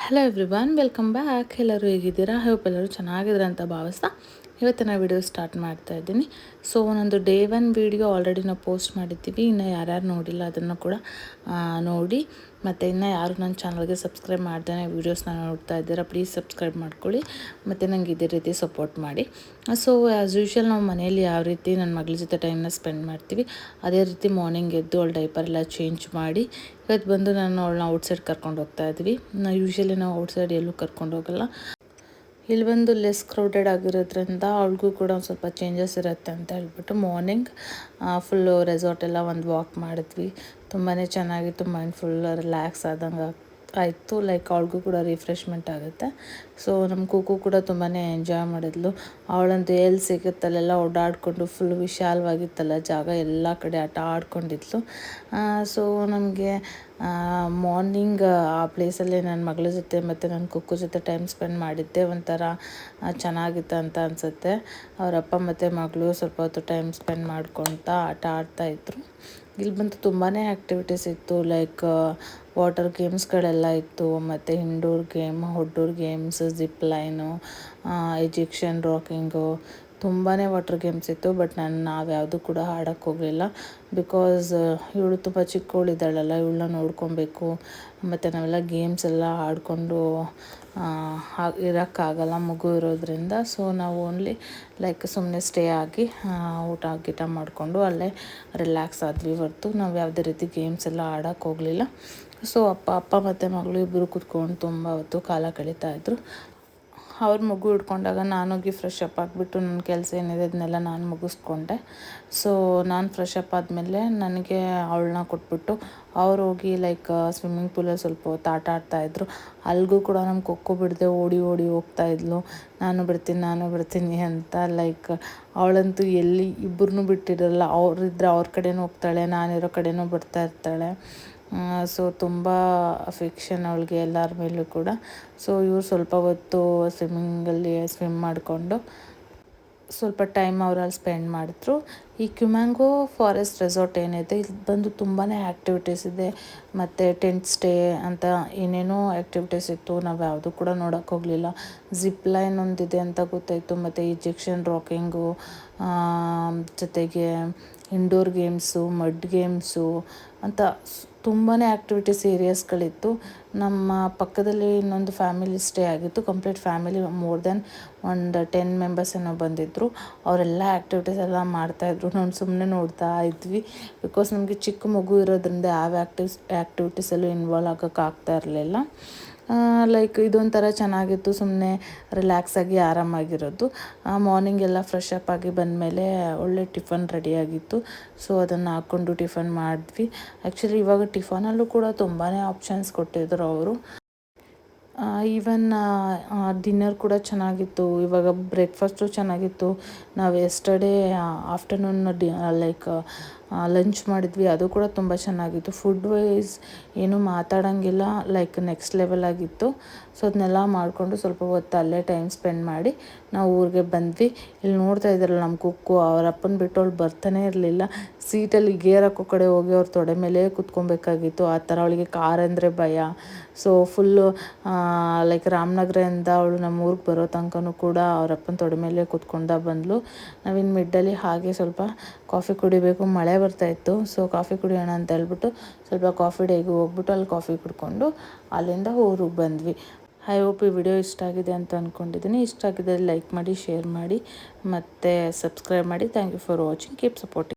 Hello everyone, welcome back. ಎಲ್ಲರೂ ಹೇಗಿದ್ದೀರಾ? Hope ಎಲ್ಲರೂ ಚೆನ್ನಾಗಿದ್ದೀರಾ ಅಂತ ಭಾವಿಸ್ತಾ ಇವತ್ತಿನ ವಿಡಿಯೋ ಸ್ಟಾರ್ಟ್ ಮಾಡ್ತಾ ಇದ್ದೀನಿ. ಸೊ ಒಂದೊಂದು ಡೇ 1 ವಿಡಿಯೋ ಆಲ್ರೆಡಿ ನಾವು ಪೋಸ್ಟ್ ಮಾಡಿದ್ದೀವಿ. ಇನ್ನು ಯಾರ್ಯಾರು ನೋಡಿಲ್ಲ ಅದನ್ನು ಕೂಡ ನೋಡಿ. ಮತ್ತು ಇನ್ನು ಯಾರು ನನ್ನ ಚಾನಲ್ಗೆ ಸಬ್ಸ್ಕ್ರೈಬ್ ಮಾಡ್ದೇ ವೀಡಿಯೋಸ್ನ ನೋಡ್ತಾ ಇದ್ದೀರಾ, ಪ್ಲೀಸ್ ಸಬ್ಸ್ಕ್ರೈಬ್ ಮಾಡ್ಕೊಳ್ಳಿ ಮತ್ತು ನಂಗೆ ಇದೇ ರೀತಿ ಸಪೋರ್ಟ್ ಮಾಡಿ. ಸೊ ಆ್ಯಸ್ ಯೂಶ್ವಲ್ ನಾವು ಮನೇಲಿ ಯಾವ ರೀತಿ ನನ್ನ ಮಗಳ ಜೊತೆ ಟೈಮ್ನ ಸ್ಪೆಂಡ್ ಮಾಡ್ತೀವಿ, ಅದೇ ರೀತಿ ಮಾರ್ನಿಂಗ್ ಎದ್ದು ಅವಳ ಡೈಪರ್ ಎಲ್ಲ ಚೇಂಜ್ ಮಾಡಿ ಇವತ್ತು ಬಂದು ನಾನು ಅವಳನ್ನ ಔಟ್ಸೈಡ್ ಕರ್ಕೊಂಡು ಹೋಗ್ತಾ ಇದ್ವಿ. ಯೂಶ್ವಲಿ ನಾವು ಔಟ್ಸೈಡ್ ಎಲ್ಲೂ ಕರ್ಕೊಂಡು ಹೋಗಲ್ಲ. ಇಲ್ಲಿ ಬಂದು ಲೆಸ್ ಕ್ರೌಡೆಡ್ ಆಗಿರೋದ್ರಿಂದ ಅವಳಿಗೂ ಕೂಡ ಒಂದು ಸ್ವಲ್ಪ ಚೇಂಜಸ್ ಇರುತ್ತೆ ಅಂತ ಹೇಳ್ಬಿಟ್ಟು ಮಾರ್ನಿಂಗ್ ಫುಲ್ಲು ರೆಸಾರ್ಟ್ ಎಲ್ಲ ಒಂದು ವಾಕ್ ಮಾಡಿದ್ವಿ. ತುಂಬಾ ಚೆನ್ನಾಗಿತ್ತು. ಮೈಂಡ್ ಫುಲ್ ರಿಲ್ಯಾಕ್ಸ್ ಆದಂಗೆ ಆಯಿತು. ಲೈಕ್ ಅವಳಿಗೂ ಕೂಡ ರಿಫ್ರೆಶ್ಮೆಂಟ್ ಆಗುತ್ತೆ. ಸೊ ನಮ್ಮ ಕೂಕು ಕೂಡ ತುಂಬಾ ಎಂಜಾಯ್ ಮಾಡಿದ್ಲು. ಅವಳಂತೂ ಎಲ್ಲಿ ಸಿಗುತ್ತಲ್ಲೆಲ್ಲ ಓಡಾಡಿಕೊಂಡು ಫುಲ್ ವಿಶಾಲವಾಗಿತ್ತಲ್ಲ ಜಾಗ, ಎಲ್ಲ ಕಡೆ ಆಟ ಆಡ್ಕೊಂಡಿದ್ಲು. ಸೊ ನಮಗೆ ಮಾರ್ನಿಂಗ್ ಆ ಪ್ಲೇಸಲ್ಲಿ ನನ್ನ ಮಗಳ ಜೊತೆ ಮತ್ತು ನನ್ನ ಕುಕ್ಕು ಜೊತೆ ಟೈಮ್ ಸ್ಪೆಂಡ್ ಮಾಡಿದ್ದೆ ಒಂಥರ ಚೆನ್ನಾಗಿತ್ತು ಅಂತ ಅನಿಸುತ್ತೆ. ಅವರಪ್ಪ ಮತ್ತು ಮಗಳು ಸ್ವಲ್ಪ ಹೊತ್ತು ಟೈಮ್ ಸ್ಪೆಂಡ್ ಮಾಡ್ಕೊತಾ ಆಟ ಆಡ್ತಾಯಿದ್ರು. ಇಲ್ಲಿ ಬಂದು ತುಂಬಾ ಆ್ಯಕ್ಟಿವಿಟೀಸ್ ಇತ್ತು. ಲೈಕ್ ವಾಟರ್ ಗೇಮ್ಸ್ಗಳೆಲ್ಲ ಇತ್ತು, ಮತ್ತು indoor game, outdoor games, zip line, Egyptian rocking, ತುಂಬಾ ವಾಟರ್ ಗೇಮ್ಸ್ ಇತ್ತು. ಬಟ್ ನಾವು ಯಾವುದೂ ಕೂಡ ಆಡೋಕ್ಕೆ ಹೋಗಲಿಲ್ಲ. ಬಿಕಾಸ್ ಇವಳು ತುಂಬ ಚಿಕ್ಕವಳಿದ್ದಾಳಲ್ಲ, ಇವಳನ್ನ ನೋಡ್ಕೊಬೇಕು. ಮತ್ತು ನಾವೆಲ್ಲ ಗೇಮ್ಸ್ ಎಲ್ಲ ಆಡಿಕೊಂಡು ಇರೋಕ್ಕಾಗಲ್ಲ ಮಗು ಇರೋದ್ರಿಂದ. ಸೊ ನಾವು ಓನ್ಲಿ ಲೈಕ್ ಸುಮ್ಮನೆ ಸ್ಟೇ ಆಗಿ ಊಟ ಗೀಟ ಮಾಡಿಕೊಂಡು ಅಲ್ಲೇ ರಿಲ್ಯಾಕ್ಸ್ ಆದ್ವಿ ಹೊರತು ನಾವು ಯಾವುದೇ ರೀತಿ ಗೇಮ್ಸ್ ಎಲ್ಲ ಆಡೋಕ್ಕೆ ಹೋಗಲಿಲ್ಲ. ಸೊ ಅಪ್ಪ ಮತ್ತು ಮಗಳು ಇಬ್ಬರು ಕೂತ್ಕೊಂಡು ತುಂಬ ಹೊತ್ತು ಕಾಲ ಕಳೀತಾಯಿದ್ರು. ಅವ್ರ ಮಗು ಹಿಡ್ಕೊಂಡಾಗ ನಾನೋಗಿ ಫ್ರೆಶ್ ಅಪ್ ಆಗಿಬಿಟ್ಟು ನನ್ನ ಕೆಲಸ ಏನಿದೆ ಅದನ್ನೆಲ್ಲ ನಾನು ಮುಗಿಸ್ಕೊಂಡೆ. ಸೊ ನಾನು ಫ್ರೆಶ್ ಅಪ್ ಆದಮೇಲೆ ನನಗೆ ಅವಳನ್ನ ಕೊಟ್ಬಿಟ್ಟು ಅವ್ರು ಹೋಗಿ ಲೈಕ್ ಸ್ವಿಮ್ಮಿಂಗ್ ಪೂಲಲ್ಲಿ ಸ್ವಲ್ಪ ಹೊತ್ತು ಆಟ ಆಡ್ತಾಯಿದ್ರು. ಅಲ್ಲಿಗೂ ಕೂಡ ನಮ್ಮ ಕೊಕ್ಕೋ ಬಿಡದೆ ಓಡಿ ಹೋಗ್ತಾಯಿದ್ಲು. ನಾನು ಬಿಡ್ತೀನಿ ಅಂತ. ಲೈಕ್ ಅವಳಂತೂ ಎಲ್ಲಿ ಇಬ್ಬರನ್ನೂ ಬಿಟ್ಟಿರಲ್ಲ. ಅವರಿದ್ದರೆ ಅವ್ರ ಕಡೆನೂ ಹೋಗ್ತಾಳೆ, ನಾನಿರೋ ಕಡೆನೂ ಬಿಡ್ತಾ ಇರ್ತಾಳೆ. ಸೊ ತುಂಬ ಅಫೆಕ್ಷನ್ ಅವಳಿಗೆ ಎಲ್ಲರ ಮೇಲೂ ಕೂಡ. ಸೊ ಇವ್ರು ಸ್ವಲ್ಪ ಹೊತ್ತು ಸ್ವಿಮ್ಮಿಂಗಲ್ಲಿ ಸ್ವಿಮ್ ಮಾಡಿಕೊಂಡು ಸ್ವಲ್ಪ ಟೈಮ್ ಅವರಲ್ಲಿ ಸ್ಪೆಂಡ್ ಮಾಡಿದ್ರು. ಈ ಕ್ಯುಮ್ಯಾಂಗೋ ಫಾರೆಸ್ಟ್ ರೆಸಾರ್ಟ್ ಏನಿದೆ, ಇಲ್ಲಿ ಬಂದು ತುಂಬಾ ಆ್ಯಕ್ಟಿವಿಟೀಸ್ ಇದೆ. ಮತ್ತು ಟೆಂಟ್ ಸ್ಟೇ ಅಂತ ಏನೇನೋ ಆ್ಯಕ್ಟಿವಿಟೀಸ್ ಇತ್ತು. ನಾವು ಯಾವುದೂ ಕೂಡ ನೋಡೋಕ್ಕೆ ಹೋಗಲಿಲ್ಲ. ಜಿಪ್ ಲೈನ್ ಒಂದಿದೆ ಅಂತ ಗೊತ್ತಾಯಿತು, ಮತ್ತು ಈಜಿಪ್ಷಿಯನ್ ರಾಕಿಂಗು, ಜೊತೆಗೆ ಇಂಡೋರ್ ಗೇಮ್ಸು, ಮಡ್ ಗೇಮ್ಸು ಅಂತ ತುಂಬಾ ಆ್ಯಕ್ಟಿವಿಟೀಸ್ ಏರಿಯಾಸ್ಗಳಿತ್ತು. ನಮ್ಮ ಪಕ್ಕದಲ್ಲಿ ಇನ್ನೊಂದು ಫ್ಯಾಮಿಲಿ ಸ್ಟೇ ಆಗಿತ್ತು. ಕಂಪ್ಲೀಟ್ ಫ್ಯಾಮಿಲಿ ಮೋರ್ ದೆನ್ ಒಂದು 10 ಮೆಂಬರ್ಸ್ ಏನೋ ಬಂದಿದ್ದರು. ಅವರೆಲ್ಲ ಆ್ಯಕ್ಟಿವಿಟೀಸ್ ಎಲ್ಲ ಮಾಡ್ತಾಯಿದ್ರು. ನಾವು ಸುಮ್ಮನೆ ನೋಡ್ತಾ ಇದ್ವಿ. ಬಿಕಾಸ್ ನಮಗೆ ಚಿಕ್ಕ ಮಗು ಇರೋದ್ರಿಂದ ಯಾವ ಆ್ಯಕ್ಟಿವಿಟೀಸಲ್ಲೂ ಇನ್ವಾಲ್ವ್ ಆಗೋಕ್ಕಾಗ್ತಾ ಇರಲಿಲ್ಲ. ಲೈಕ್ ಇದೊಂಥರ ಚೆನ್ನಾಗಿತ್ತು, ಸುಮ್ಮನೆ ರಿಲ್ಯಾಕ್ಸಾಗಿ ಆರಾಮಾಗಿರೋದು. ಮಾರ್ನಿಂಗ್ ಎಲ್ಲ ಫ್ರೆಶ್ ಅಪ್ ಆಗಿ ಬಂದಮೇಲೆ ಒಳ್ಳೆ ಟಿಫನ್ ರೆಡಿಯಾಗಿತ್ತು. ಸೊ ಅದನ್ನು ಹಾಕ್ಕೊಂಡು ಟಿಫನ್ ಮಾಡಿದ್ವಿ. ಆ್ಯಕ್ಚುಲಿ ಇವಾಗ ಟಿಫನಲ್ಲೂ ಕೂಡ ತುಂಬಾ ಆಪ್ಷನ್ಸ್ ಕೊಟ್ಟಿದ್ರು ಅವರು. ಈವನ್ ಡಿನ್ನರ್ ಕೂಡ ಚೆನ್ನಾಗಿತ್ತು. ಇವಾಗ ಬ್ರೇಕ್ಫಾಸ್ಟು ಚೆನ್ನಾಗಿತ್ತು. ನಾವು ಎಸ್ಟರ್ಡೇ ಆಫ್ಟರ್ನೂನ್ ಲೈಕ್ ಲಂಚ್ ಮಾಡಿದ್ವಿ, ಅದು ಕೂಡ ತುಂಬ ಚೆನ್ನಾಗಿತ್ತು. ಫುಡ್ ವೈಸ್ ಏನೂ ಮಾತಾಡೋಂಗಿಲ್ಲ, ಲೈಕ್ ನೆಕ್ಸ್ಟ್ ಲೆವೆಲ್ ಆಗಿತ್ತು. ಸೊ ಅದನ್ನೆಲ್ಲ ಮಾಡಿಕೊಂಡು ಸ್ವಲ್ಪ ಹೊತ್ತು ಅಲ್ಲೇ ಟೈಮ್ ಸ್ಪೆಂಡ್ ಮಾಡಿ ನಾವು ಊರಿಗೆ ಬಂದ್ವಿ. ಇಲ್ಲಿ ನೋಡ್ತಾ ಇದ್ದಾರಲ್ಲ ನಮ್ಮ ಕುಕ್ಕು, ಅವ್ರ ಅಪ್ಪನ ಬಿಟ್ಟು ಅವಳು ಬರ್ತಾನೆ ಇರಲಿಲ್ಲ. ಸೀಟಲ್ಲಿ ಗೇರ್ ಹಾಕೋ ಕಡೆ ಹೋಗಿ ಅವ್ರ ತೊಡೆ ಮೇಲೆ ಕೂತ್ಕೊಬೇಕಾಗಿತ್ತು. ಆ ಥರ ಅವಳಿಗೆ ಕಾರ್ ಅಂದರೆ ಭಯ. ಸೊ ಫುಲ್ಲು ಲೈಕ್ ರಾಮನಗರದಿಂದ ಅವಳು ನಮ್ಮ ಊರಿಗೆ ಬರೋ ತನಕನೂ ಕೂಡ ಅವರಪ್ಪನ ತೊಡೆ ಮೇಲೆ ಕೂತ್ಕೊಂಡ ಬಂದಳು. ನಾವಿನ್ನು ಮಿಡ್ಡಲ್ಲಿ ಹಾಗೆ ಸ್ವಲ್ಪ ಕಾಫಿ ಕುಡಿಬೇಕು, ಮಳೆ ಬರ್ತಾಯಿತ್ತು. ಸೊ ಕಾಫಿ ಕುಡಿಯೋಣ ಅಂತ ಹೇಳ್ಬಿಟ್ಟು ಸ್ವಲ್ಪ ಕಾಫಿ ಡೇಗೆ ಹೋಗ್ಬಿಟ್ಟು ಅಲ್ಲಿ ಕಾಫಿ ಕುಡ್ಕೊಂಡು ಅಲ್ಲಿಂದ ಊರಿಗೆ ಬಂದ್ವಿ. ಐ ಹೋಪ್ ಈ ವಿಡಿಯೋ ಇಷ್ಟ ಆಗಿದೆ ಅಂತ ಅಂದ್ಕೊಂಡಿದ್ದೀನಿ. ಇಷ್ಟ ಆಗಿದ್ದರೆ ಲೈಕ್ ಮಾಡಿ, ಶೇರ್ ಮಾಡಿ ಮತ್ತು ಸಬ್ಸ್ಕ್ರೈಬ್ ಮಾಡಿ. Thank you for watching. Keep supporting.